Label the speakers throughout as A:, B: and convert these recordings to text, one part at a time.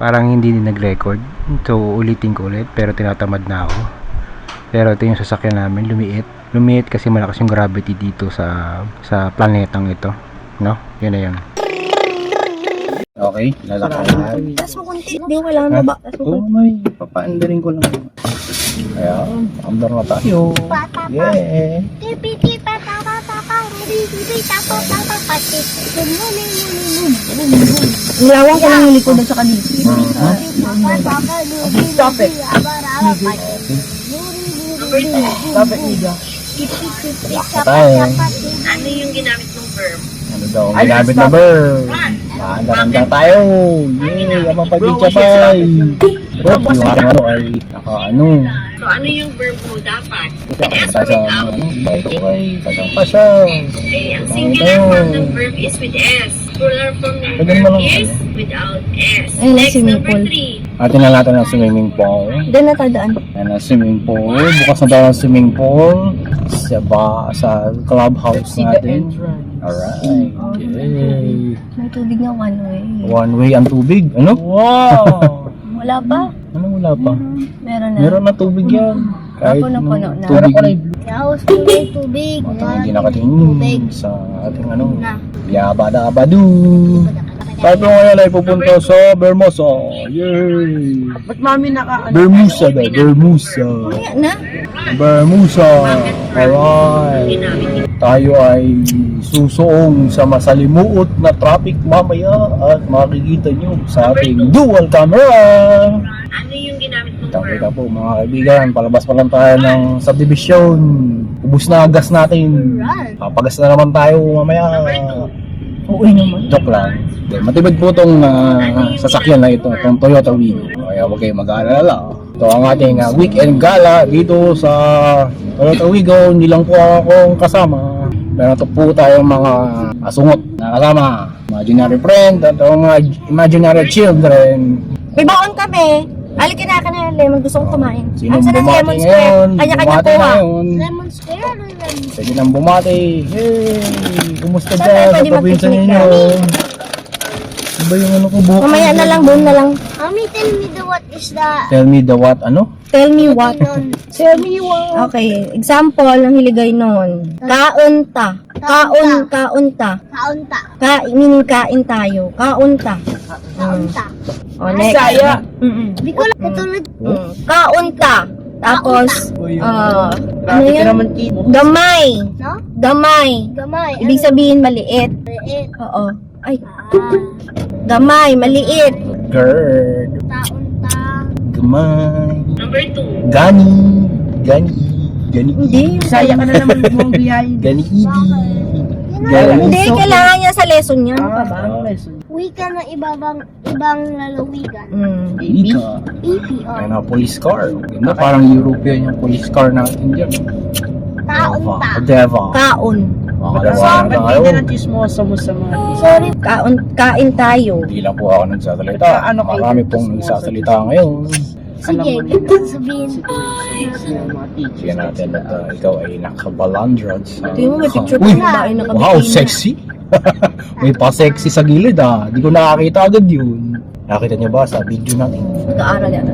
A: parang hindi din nag-record. So ulitin ko ulit, pero tinatamad na ako. Pero ito yung sasakyan namin, lumiit kasi malakas yung gravity dito sa planetang ito, no? Yun na yun. Okay, lalakad.
B: Tas mo kunti. Hindi ko kailangan mo ba?
A: Oo, may papaandarin ko lang. Kaya, andar na tayo. Yeah.
B: Ilawan ko lang yung likod at saka dito.
C: Stop it. Stop it, Niga.
B: Ano yung ginamit mong verb?
A: Ano daw, ginamit na verb. Maandar tayo. Yeah, yung mga pag-chapay. Yung ano ay naka-ano.
B: So ano yung verb mo dapat? S
A: Sa
B: without.
A: okay, pasang-pasa.
B: Eh, ang singular form ng verb is with S. Plural form ng
A: Pwede mo
B: verb
A: lang
B: is
A: ano.
B: without S.
C: Ay,
B: Next,
C: swimming
B: number
C: pool.
B: 3.
A: Atin na natin ang swimming pool.
C: Doon natadaan.
A: Ayan ang swimming pool. Bukas na tayo ang swimming pool sa clubhouse natin. Alright. Okay.
C: May tubig na one way.
A: One way ang tubig. Ano?
C: Wow! Wala pa?
A: Ano wala pa?
C: Meron na.
A: Meron na tubig yan. Kahit
C: Puno-puno
A: nung
C: na.
A: tubig.
B: Yaos ko may tubig.
A: Hindi nakatingin sa ating ano. Yabada-abadu. Tayo po ngayon ay pupunta sa Bermusa. Yay!
C: Ba't mami naka...
A: Bermusa daw. Bermusa.
C: Kaya na?
A: Bermusa. Alright. Tayo ay susuong sa masalimuot na traffic mamaya at makikita nyo sa ating dual camera.
B: Ano yung ginamit mong
A: Kita po mga kaibigan, palabas pa lang tayo ng subdivision. Ubus na ang gas natin. Papagas na naman tayo mamaya.
C: Uy naman.
A: Joke lang. Matibid po itong sasakyan na ito, itong Toyota Wigo. Kaya huwag kayong mag-aalala. Ito ang ating weekend gala dito sa Toyota Wigo. Hindi lang po akong kasama. Meron ito po tayong mga asungot na kasama. Imaginary friend at mga imaginary children.
C: May baon kami. Halika na lemon. Gusto kong kumain.
A: Sinong
C: Ang sarap
A: bumati
C: lemon
A: ngayon?
C: square. Kanya-kanya
A: Bumati
C: kuha.
A: ngayon.
B: Lemon square or lemon?
A: Sige nang bumati. Hey! Kumusta
C: Saan
A: dyan
C: tayo
A: sa
C: pwede
A: probinsya
C: mag-picnic
A: ninyo?
C: na?
A: Iba yung ano ko buhok.
C: Mamaya na lang, doon na lang.
B: Mommy, tell me the what is the...
A: Tell me the what, ano?
C: Tell me what.
B: Tell me what.
C: Okay, example ng hiligay noon. Kaunta. Kaunta.
B: Kaunta.
C: Meaning kain tayo. Kaunta.
B: Kaunta.
C: O, next.
B: Bisaya.
C: Mm-mm.
B: Bicol, katulad.
C: Kaunta. Tapos, ano yan? Gamay.
B: No?
C: Gamay.
B: Gamay.
C: Ibig sabihin maliit.
B: Maliit.
C: Oo. Ay. Gamay, maliit.
A: Gerd.
B: Kaunta.
A: Gamay.
B: Number 2.
A: Gani. Gani. Gani.
C: Hindi.
D: Saya ka na naman mong biyahe.
A: Gani idi.
C: Hindi, kailangan niya sa lesson niya. Ano pa ba?
B: Wika ng ibang lalawigan.
A: Ika.
B: EPR.
A: Ayun na, police car. Ganda, parang European yung police car natin dyan.
B: Kaunta.
A: Deva.
C: Kaon.
A: Makalawa na tayo.
D: Hindi na chismosa mo sa mga
C: Sorry. Kain tayo.
A: Hindi lang po ako nagsasalita. Marami pong nagsasalita ngayon.
B: Sige, sabihin.
A: Sige natin at ikaw ay nakabalandran sa...
C: Tingnan mo, may picture
A: Uy!
C: ng babae na
A: Wow, sexy! May pa-sexy sa gilid ah. Di ko nakakita agad yun. Nakita niyo ba sa video natin?
C: Nag-aaral yan.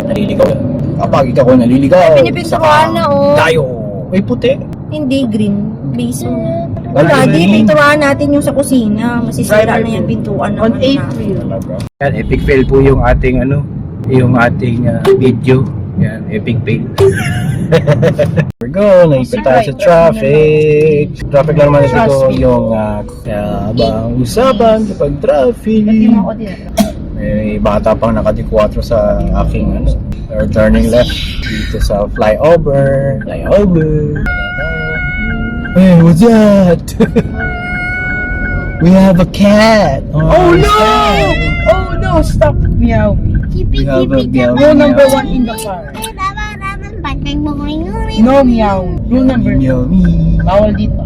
A: Naliligaw yan. Kapag ikaw ay naliligaw,
C: Pinipinturuan na oh.
A: tayo. May puti.
C: Hindi, green. Base mo.
A: Wala,
C: Lagi,
A: green.
C: pinturuan natin yung sa kusina. Masisira na yung pintuan
D: on
C: naman.
D: April.
A: Yan, epic fail po yung ating yung ating video. Yan, epic fail. We're go, naipit tayo sa traffic. Traffic lang naman ito yung habang usapan kapag traffic. May bata pang nakadikwatro sa aking or turning left dito sa flyover. Hey, what's that? We have a cat.
D: Oh no! Oh no! Stop meow.
B: Kipi,
A: We have a
B: kipi,
A: meow.
D: Rule number 1 in the car. No meow. Rule number 2.
A: Meow me.
D: Bawal dito.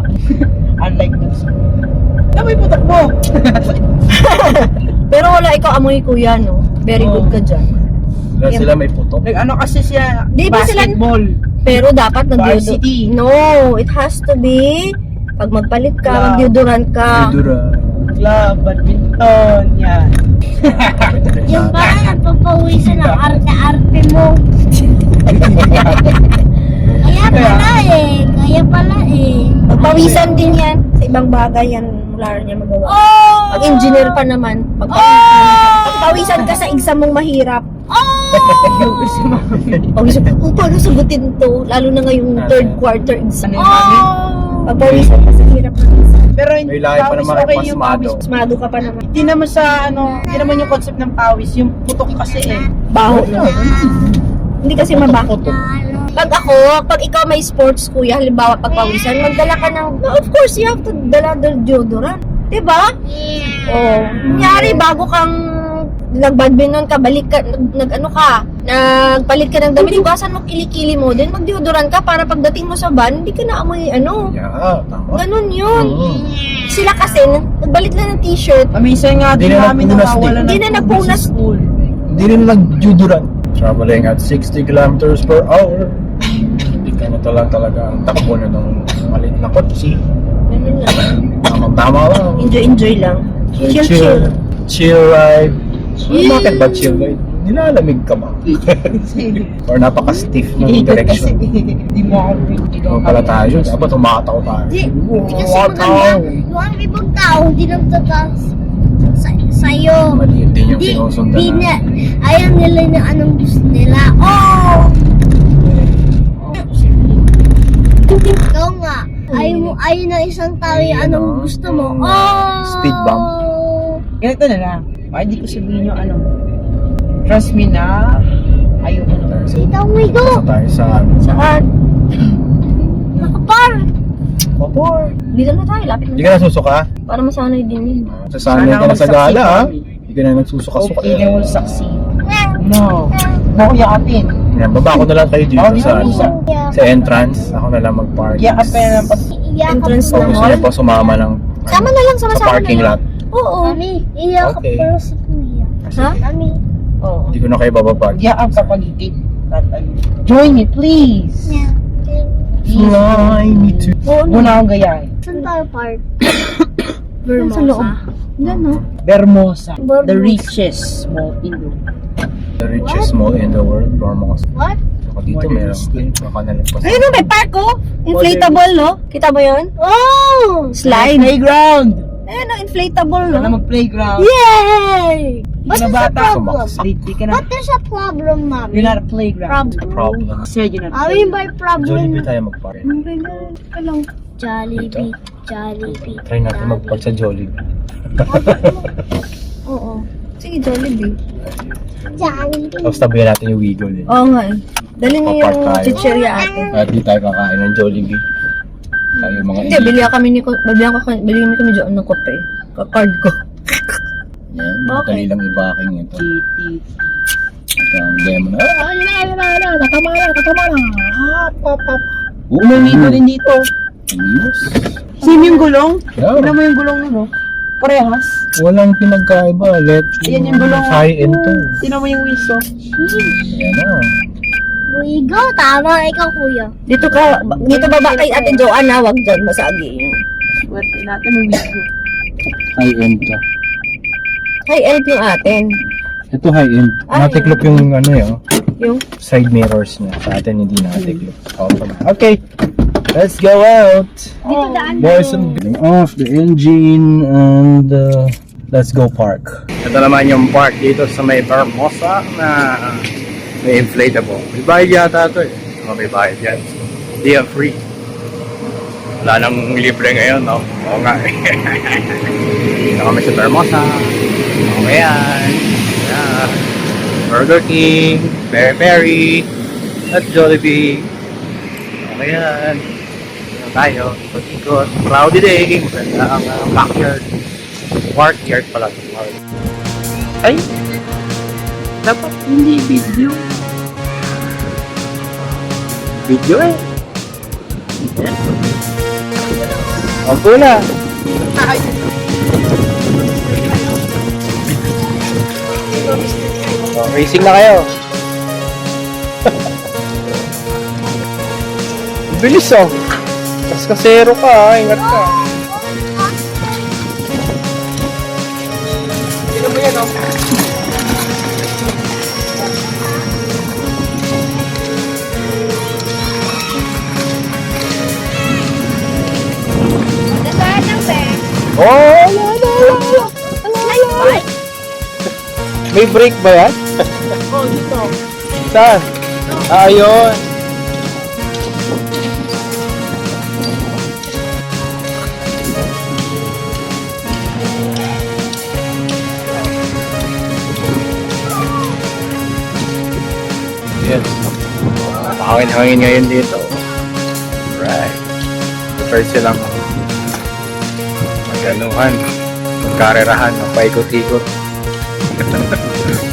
D: Unlike this. May putak mo!
C: Pero wala ikaw amoy kuya, no? Very good ka dyan.
A: Sila may putok.
D: Nag-ano kasi siya,
C: Di ba sila-
D: basketball.
C: Pero dapat
D: Varsity.
C: No, it has to be pag magpalit ka, mag-deodorant ka.
A: Dura.
D: Club, badminton, yan.
B: Yung arte-arte mo. Kaya pala eh.
C: Pagpawisan din yan. Sa ibang bagay yan, wala niya magawa. Pag engineer pa naman, pagpawisan ka sa exam mong mahirap. Pawisan ka, paano sagutin to? Lalo na ngayong third quarter exam. Pagpawisan ka sa hirap ng exam.
D: Pero
A: May lahi pa naman ang pasmado.
C: Pasmado ka pa naman.
D: Hindi naman sa hindi naman yung concept ng pawis, yung putok kasi eh.
C: Baho na. Hindi kasi mabaho. Pag ikaw may sports, kuya, halimbawa pagpawisan, magdala ka ng, of course, you have to dala ng deodorant. Diba? Oh. Kunyari, bago kang nag-badminton ka, balik ka, nagpalit ka ng damit, iwasan mo kilikili mo, then mag-deodorant ka para pagdating mo sa van, hindi ka na amoy
A: Yeah, tama.
C: ganun yun. Sila kasi, nagbalit lang ng t-shirt,
D: Minsan nga
A: Hindi
D: din
A: na
D: namin
A: nagpunas
D: nawawala
C: Hindi na nagpunas.
D: school.
A: Hindi rin nag-deodorant. Traveling at 60 kilometers per hour. Hindi ka na talaga ang takbo na ng maliit na kotse.
C: ganun lang.
A: Tama lang.
C: Enjoy lang.
A: Chill ride. Bakit ba chill ride? Nilalamig ka ba? Or napaka-stiff ng direction?
D: Hindi mo ako
A: Ikaw pala tayo. Dapat umataw tayo.
B: Kasi maganda, yung ibang tao, hindi lang tataas sa'yo.
A: Maliit din yung sinusundan
B: Di
A: na.
B: na, ayaw nila na anong gusto nila. Ikaw nga, ayaw na isang tao yung anong gusto mo.
A: Speed bump.
D: Ganito na lang. Hindi ko sabihin yung trust me na, ayoko na.
B: Toyota Wigo!
A: Sa tayo sa
C: Saan?
B: Nakapar!
A: Kapor.
C: Dito na tayo, lapit
A: Hindi
C: na.
A: ka nasusuka?
C: Para masanay din yun.
A: Sasanay ka na sa gala ha? Hindi ka na nagsusuka-suka.
D: Okay, they will succeed. No. No, yakapin.
A: Yan, baba ko na lang kayo dito
D: Oh,
A: sa,
D: dito sa-
A: sa entrance. Ako na lang mag-park.
D: Yakapin na lang.
C: Entrance
A: Kung
C: na
A: gusto
C: mall.
A: niya po sumama ng
C: Sama na lang,
A: sa
C: sama-sama
A: parking
C: na lang.
A: lot.
C: Oo.
B: Mami, iyak
A: Okay.
B: ka pero sa kuya.
C: Ha?
B: Mami,
D: Oh.
A: Hindi ko na kayo bababag.
D: Yakap kapag higit. Join me, please.
A: Fly me to...
D: Muna akong gayahin.
B: saan tayo park?
C: Sa loob. Yan, no?
D: Bermosa.
B: Bermosa.
D: The richest mall in the world.
A: The richest mall in the world. Dormos.
B: What?
A: Ako dito meron. Baka nalampas.
C: Ayun, no, may park, oh. Inflatable, no? Kita mo yun?
B: Oh!
C: Slide.
D: Playground!
C: Ayun, no, inflatable, no?
D: Wala mag-playground.
C: Yay!
B: But
D: Hindi
B: there's
D: na
B: a
D: bata.
B: problem.
D: Hindi ka na.
B: But there's a problem, Mami.
D: You're not a playground.
A: Problem.
D: Said you're not a
B: Mami,
D: playground.
B: may problem.
A: Jollibee tayo mag-park.
B: Jollibee. Jollibee.
A: Try natin mag-park sa Jollibee.
C: Oo. Sige, Jollibee.
B: Jollibee.
A: Tapos tabihan natin yung Wigo din.
C: Oo nga, eh. Dali niyo
A: Papark
C: yung
A: tayo.
C: chichirya ate.
A: At di tayo kakain ng Jollibee. Tayo mga
C: Hindi, bilihan kami kami dyan ng kope. Card ko.
A: Yan,
C: Okay.
A: madali lang i-backing ito.
D: Titi.
A: Ito ang demo na. Tatama na.
D: Umimito din dito.
A: Ayos.
D: Sino yung gulong?
A: Yeah.
D: Tignan mo yung gulong mo, no? Parehas.
A: Walang pinagkaiba.
D: Ayan yung gulong.
A: High-end to.
D: Tignan mo yung wheels, oh.
A: Ayan na.
B: Wigo, tama. Ikaw, kuya.
C: Dito baba kay Ate Joanna, wag dyan, masagi.
D: Swerte natin yung wheels ko.
A: High-end to.
C: High-end yung atin.
A: Ito high-end.
C: Ah,
A: Natiklop yung ano yun.
C: Yung
A: Side mirrors niya. Sa atin hindi natiklop. Okay. Let's go out.
C: dito daan.
A: Boys and off the engine and let's go park. Ito naman yung park dito sa may Bermosa na may inflatable. May bayad yata ito eh. May bayad yan. Hindi yan free. Wala nang libre ngayon, no? Oo nga eh. Dito kami sa Bermosa. Okay yan. Yeah. Burger King, Peri-Peri, at Jollibee. Okay yan. Dito tayo. Ikot-ikot. Cloudy day. Maganda ang backyard. Parkyard pala.
D: Ay! Dapat hindi video.
A: Video eh. Ang pula. Racing na kayo. Bilis oh. Tapos kasero ka ha. Ingat ka.
D: Tignan mo yan, oh.
A: May brake ba yan?
C: Oh, dito.
A: Saan? Ayun. Yes. Hangin-hangin ngayon dito. Right. Prepare silang maganuhan. Magkarerahan ng paikot-ikot.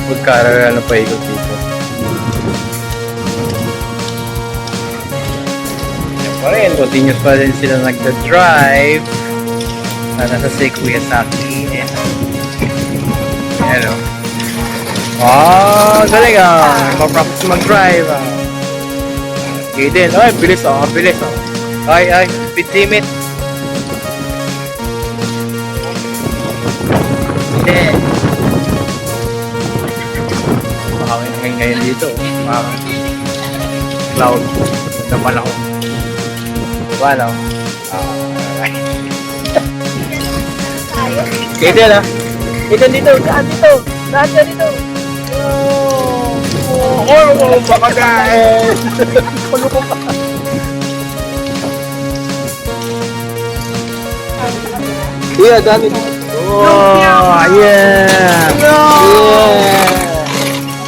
A: Magkarerahan ng paikot-ikot. Yan pa rin. Continuous pa rin sila nagda-drive. Nasa Kuya Saki. Ayan o. Galing ma-practice mag-drive Okay din. Ay, bilis bilis Ay, speed limit. Then, makakingin ngayon dito. Cloud. Naman ako. Diba, no? Okay din, dito. Saan dito? Baka dahil. Paluko pa. Yeah, dami. Yeah.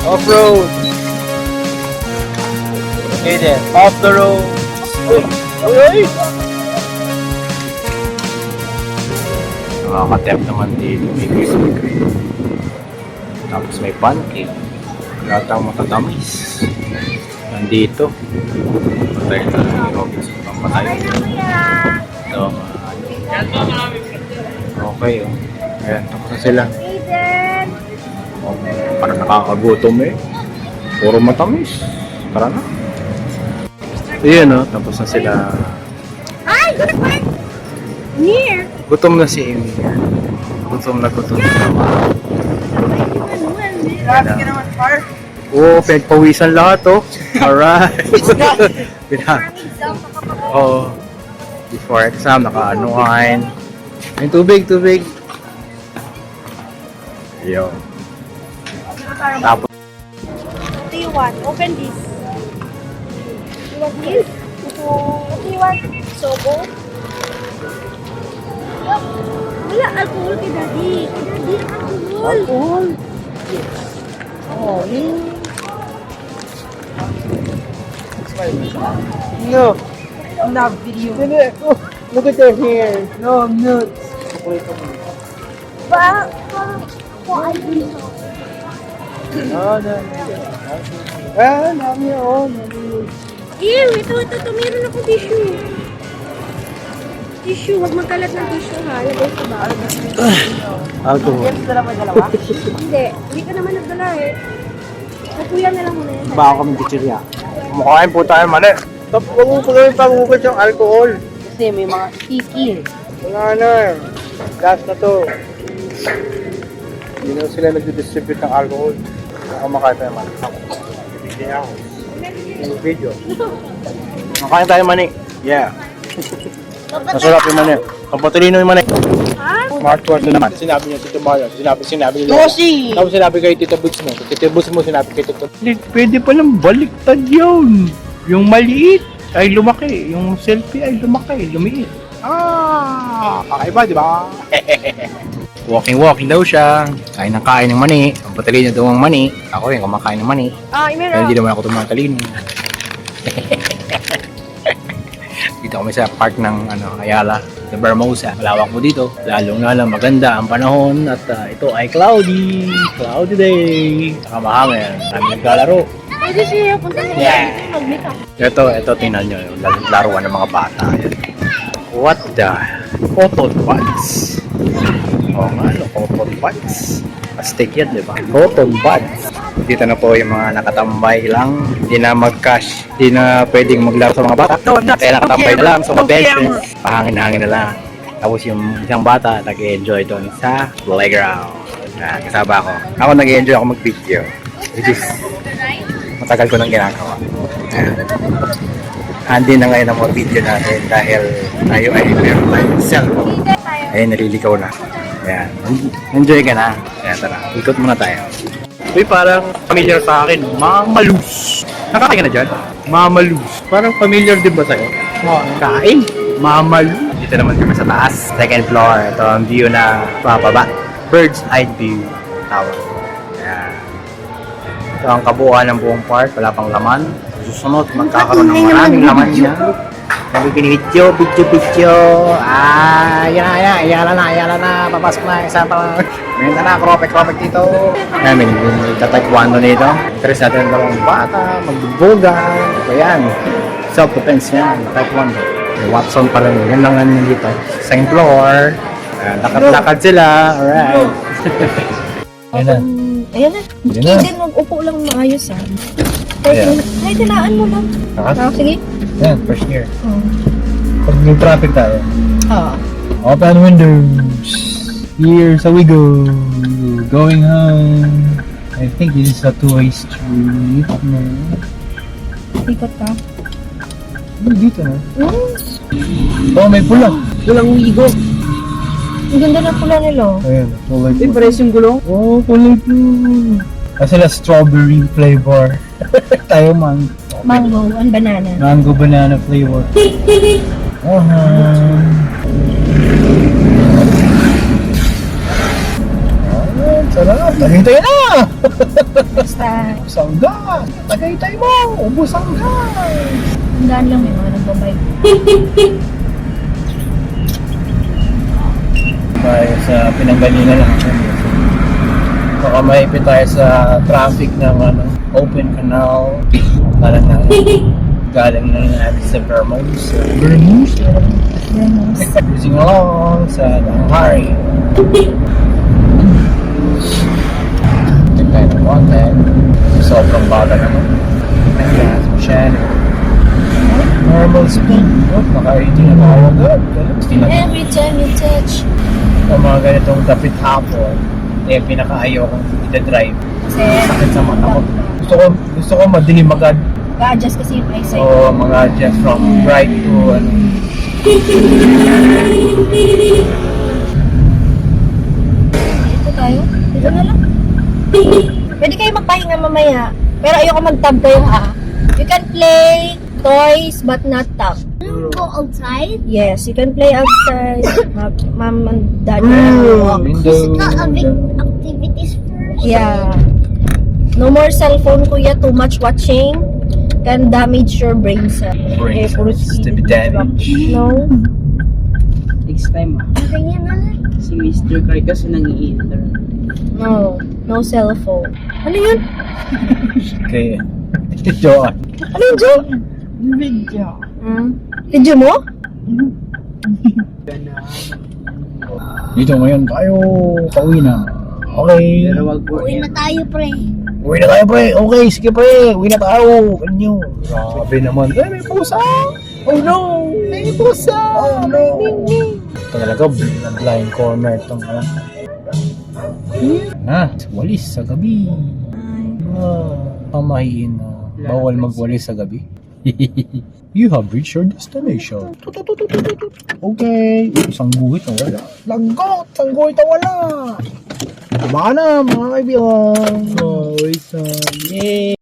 A: Off-road. Okay then, off the road. Uy! Nakaka-temp naman dito. May crispy cream. Tapos may pancake. Latang matatamis. Nandito. Patay na lang yung Robinson. Pampatay. Ito. Okay, Ayan, tapos na sila. Parang nakakagutom Puro matamis. Tara na. Ayan, tapos na sila.
B: Ay, good part. Near.
A: Gutom na si Amy. Gutom na.
D: Grabe ka naman, Par.
A: Oo, pinagpawisan lahat, Alright. Oo. Before exam, naka-anuhan. Ay, tubig. Yo. Tapos.
C: What do you want? Open this. You want this? What do you want? Sobo? Wala, alcohol kay Daddy. Alcohol. Oh,
D: No. I'm not video.
A: Look at your hair.
D: No, I'm nuts.
B: Parang I do so.
A: Nami.
C: Ew, ito. Meron ako tissue. Tissue, huwag magkalat ng tissue ha. Lagay sa ba?
A: Alcohol.
D: Yes, dala mo dalawa?
C: Hindi ka naman nagdala Kuya na lang muna yan.
A: Baka kami chichirya. Kumakain po tayo mali. Tapos huwag mo pagawin panghugot yung alcohol.
D: Kasi may mga sticky.
A: Wala na. Gas na to. Hindi na sila nag-distribute ng alcohol. Kumakain tayo mali. Bibigyan ako. Yung video. Kumakain tayo mani. Yeah. Masarap yung mani. Ang patalino yung mani. Smartwatch na naman. Sinabi niya Tito Mario. Sinabi niya.
D: Kasi!
A: Tapos sinabi kay Tito Boots mo. Tito Boots mo sinabi kay Tito. Pwede palang baliktad yun. Yung maliit ay lumaki. Yung selfie ay lumaki. Lumiit. Kakaiba, di ba? Walking daw siya. Kain ng mani. Ang patalino daw ang mani. Ako rin kumakain ng mani. Pero hindi naman ako tumatalino. Dito kami sa park ng Ayala, sa Bermosa. Malawak po dito. Lalong maganda ang panahon at ito ay cloudy day. Saka mahangin. Kami naglalaro.
C: Pwede siya kung saan mag-meet up.
A: Ito tingnan nyo. Yung laruan ng mga bata. What the? Cotton buds. Oo nga, cotton buds. Astig yan, di ba? Cotton buds. Dito na po yung mga nakatambay lang. Hindi na mag-cash. Hindi na pwedeng maglaro sa mga bata. Kaya nakatambay na lang sa mga benches. Pahangin-hangin na lang. Tapos yung isang bata nag-enjoy doon sa playground. Kasama ako. Ako nag-enjoy ako mag-video. Which is matagal ko nang ginagawa. Handi na ngayon ang mga video natin dahil tayo ay meron tayong cellphone. Ayun, nalilikaw na. Ayan. Enjoy ka na. Kaya tara, ikot muna tayo. Uy, parang familiar sa akin. Mama Luz. Nakakain ka na dyan? Mama Luz. Parang familiar din ba sa'yo? Oo. Kain? Mama Luz. Dito naman kami sa taas. Second floor. Ito ang view na bababa. Bird's eye view. Tawag. Ayan. Ito ang kabuuan ng buong park. Wala pang laman. Susunod, magkakaroon ng maraming laman niya. Sabi video. Yan na. Papasok na. Isa pa. Mayroon na, kropek dito. Namin, tatakbuhan nito. Interest natin ng bata, magbubuga. Ayan. Self-defense yan. Taekwondo. May Watson pa rin. Yan lang namin dito. Second floor. Lakad-lakad sila. Alright. Ayan na.
C: Ayan na.
A: Ayan na.
C: Hindi, mag-upo lang maayos ah.
A: Ayan.
C: Ay, tinaan mo lang. Sige.
A: Ayan, first gear.
C: Oh.
A: Pag may traffic tayo.
C: Ah.
A: Open windows. Here sa Wigo. Going home. I think this is a two-way street. No.
C: Ikot ka.
A: Dito na. Oh, may pula.
D: Walang Wigo.
C: Ang ganda ng pula nila.
A: Ayan, kulay
D: May
A: pula.
D: pares yung gulong.
A: Oh, kulay pula. Kasi na strawberry flavor. Tayo mango.
C: Mango and banana.
A: Mango banana flavor. Oh, sarap. Tagaytay na!
C: Basta,
A: Ubus ang gas! Tagaytay mo! Ubus ang gas!
C: handaan lang may mga nagbabay.
A: Tayo sa pinanggalina lang. Baka maipit tayo sa traffic ng open canal. Galing na natin sa Vermont. Cruising along sa Nag-Ri-Ride. Tignan ng content. Sobrang bata naman. Ang gas masyado. Normal speed. Naka-80 na tayo agad.
C: Every time you touch.
A: Ang mga ganitong dapit hapon, pinaka-ayaw kong ita-drive. Sakit sa mata ko. Gusto ko madilim agad.
C: Ga-adjust kasi yung eyesight.
A: O mga just from bright to
C: Dito tayo? Dito na lang. Pwede kayo magpahinga mamaya. Pero ayoko mag-tab kayo ha. You can play toys but not tab.
B: Go outside.
C: Yes, you can play outside. Mom and dad
A: Mm.
C: will walk.
B: Physical activities first.
C: Yeah. No more cellphone kuya. Too much watching can damage your brain cells.
A: Brain
C: puro
A: cells to
C: speed.
A: be damaged.
C: No.
D: Next time,
B: Tingnan na lang.
D: si Mr. Cry kasi nang-i-enter.
C: No. No cellphone. Ano yun?
A: Okay. Joan.
C: Ano yun, Joe?
D: Video.
C: Video mo?
A: Dito ngayon tayo. Pauwi na. Okay.
D: Pero wag po
B: Uwi na tayo, pre.
A: Uwi na tayo, pre. Okay, sige, pre. Uwi na tayo. Ganyo. Grabe naman. May pusa. Oh, no. May pusa. Oh, no. Ito talaga, blind corner itong walis sa gabi. Pamahiin na. Bawal magwalis sa gabi. You have reached your destination. Okay. Isang guhit na wala. Lagot! Isang guhit na wala. Diba na, mga kaibigan? Oh, isang. Yay!